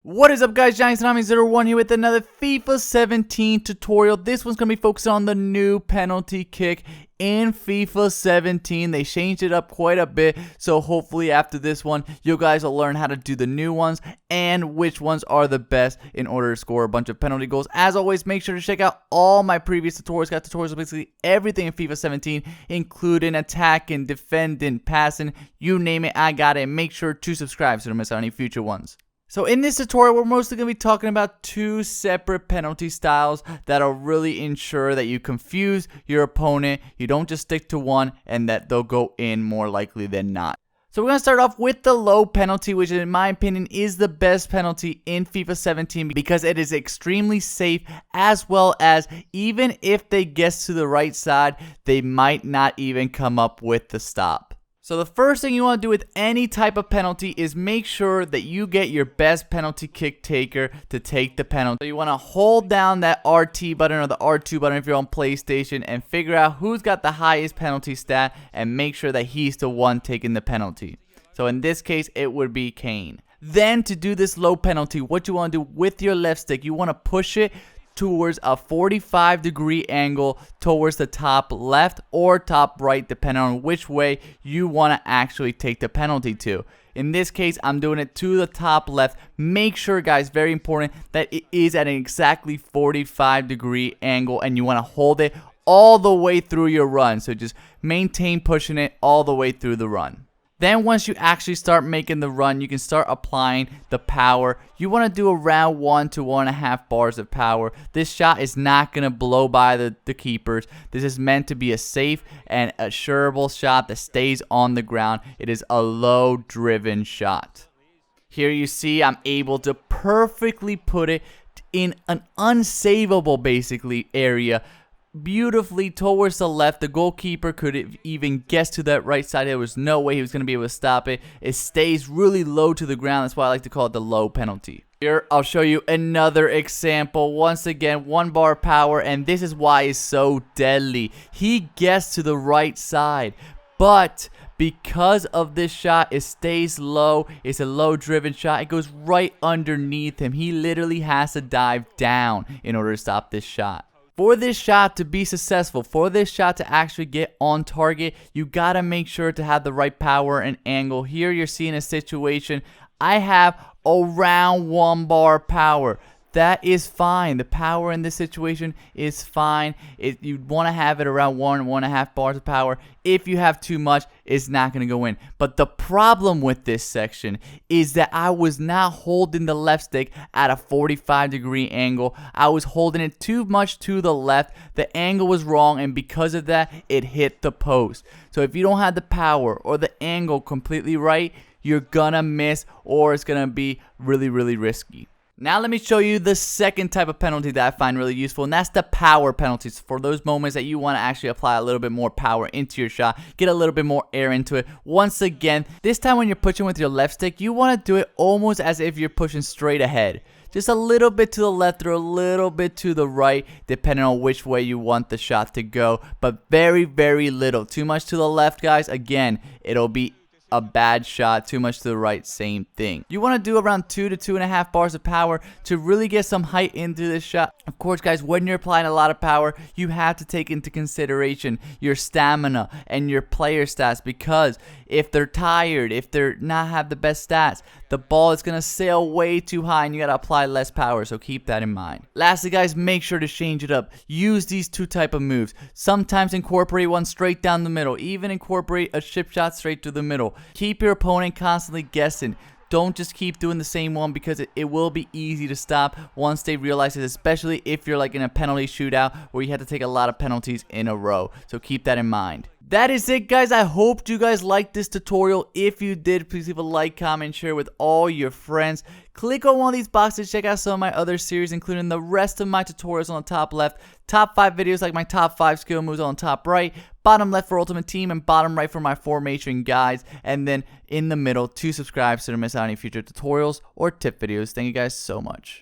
What is up, guys? Giants01 here with another FIFA 17 tutorial. This one's going to be focused on the new penalty kick in FIFA 17. They changed it up quite a bit, so hopefully after this one, you guys will learn how to do the new ones and which ones are the best in order to score a bunch of penalty goals. As always, make sure to check out all my previous tutorials. Got tutorials on basically everything in FIFA 17, including attacking, defending, passing, you name it, I got it. And make sure to subscribe so you don't miss out any future ones. So in this tutorial, we're mostly going to be talking about two separate penalty styles that'll really ensure that you confuse your opponent, you don't just stick to one, and that they'll go in more likely than not. So we're going to start off with the low penalty, which in my opinion is the best penalty in FIFA 17 because it is extremely safe, as well as even if they guess to the right side, they might not even come up with the stop. So the first thing you want to do with any type of penalty is make sure that you get your best penalty kick taker to take the penalty. So you want to hold down that RT button or the R2 button if you're on PlayStation and figure out who's got the highest penalty stat and make sure that he's the one taking the penalty. So in this case, it would be Kane. Then to do this low penalty, what you want to do with your left stick, you want to push it towards a 45-degree angle towards the top left or top right, depending on which way you want to actually take the penalty to. In this case, I'm doing it to the top left. Make sure, guys, very important, that it is at an exactly 45-degree angle and you want to hold it all the way through your run. So just maintain pushing it all the way through the run. Then once you actually start making the run, you can start applying the power. You want to do around 1 to 1.5 bars of power. This shot is not going to blow by the keepers. This is meant to be a safe and assurable shot that stays on the ground. It is a low driven shot. Here you see I'm able to perfectly put it in an unsavable basically area, beautifully towards the left. The goalkeeper could even guess to that right side. There was no way he was going to be able to stop it. It stays really low to the ground. That's why I like to call it the low penalty. Here, I'll show you another example. Once again, 1 bar power, and this is why it's so deadly. He guessed to the right side, but because of this shot, it stays low. It's a low driven shot. It goes right underneath him. He literally has to dive down in order to stop this shot. For this shot to be successful, for this shot to actually get on target, you gotta make sure to have the right power and angle. Here you're seeing a situation, I have around 1 bar power. That is fine. The power in this situation is fine. You want to have it around 1.5 bars of power. If you have too much, it's not going to go in. But the problem with this section is that I was not holding the left stick at a 45-degree angle. I was holding it too much to the left. The angle was wrong, and because of that, it hit the post. So if you don't have the power or the angle completely right, you're going to miss, or it's going to be really, really risky. Now let me show you the second type of penalty that I find really useful, and that's the power penalties. For those moments that you want to actually apply a little bit more power into your shot, get a little bit more air into it. Once again, this time when you're pushing with your left stick, you want to do it almost as if you're pushing straight ahead. Just a little bit to the left or a little bit to the right, depending on which way you want the shot to go, but very, very little. Too much to the left, guys, again, it'll be a bad shot. Too much to the right, same thing. You want to do around 2 to 2.5 bars of power to really get some height into this shot. Of course, guys, when you're applying a lot of power, you have to take into consideration your stamina and your player stats, because if they're tired, if they're not have the best stats, the ball is going to sail way too high and you got to apply less power, so keep that in mind. Lastly, guys, make sure to change it up. Use these two type of moves. Sometimes incorporate one straight down the middle. Even incorporate a chip shot straight to the middle. Keep your opponent constantly guessing. Don't just keep doing the same one, because it will be easy to stop once they realize it, especially if you're like in a penalty shootout where you have to take a lot of penalties in a row. So keep that in mind. That is it, guys. I hope you guys liked this tutorial. If you did, please leave a like, comment, share with all your friends. Click on one of these boxes. Check out some of my other series, including the rest of my tutorials on the top left. Top 5 videos like my top 5 skill moves on the top right. Bottom left for Ultimate Team and bottom right for my formation guides. And then in the middle to subscribe so you don't miss out on any future tutorials or tip videos. Thank you guys so much.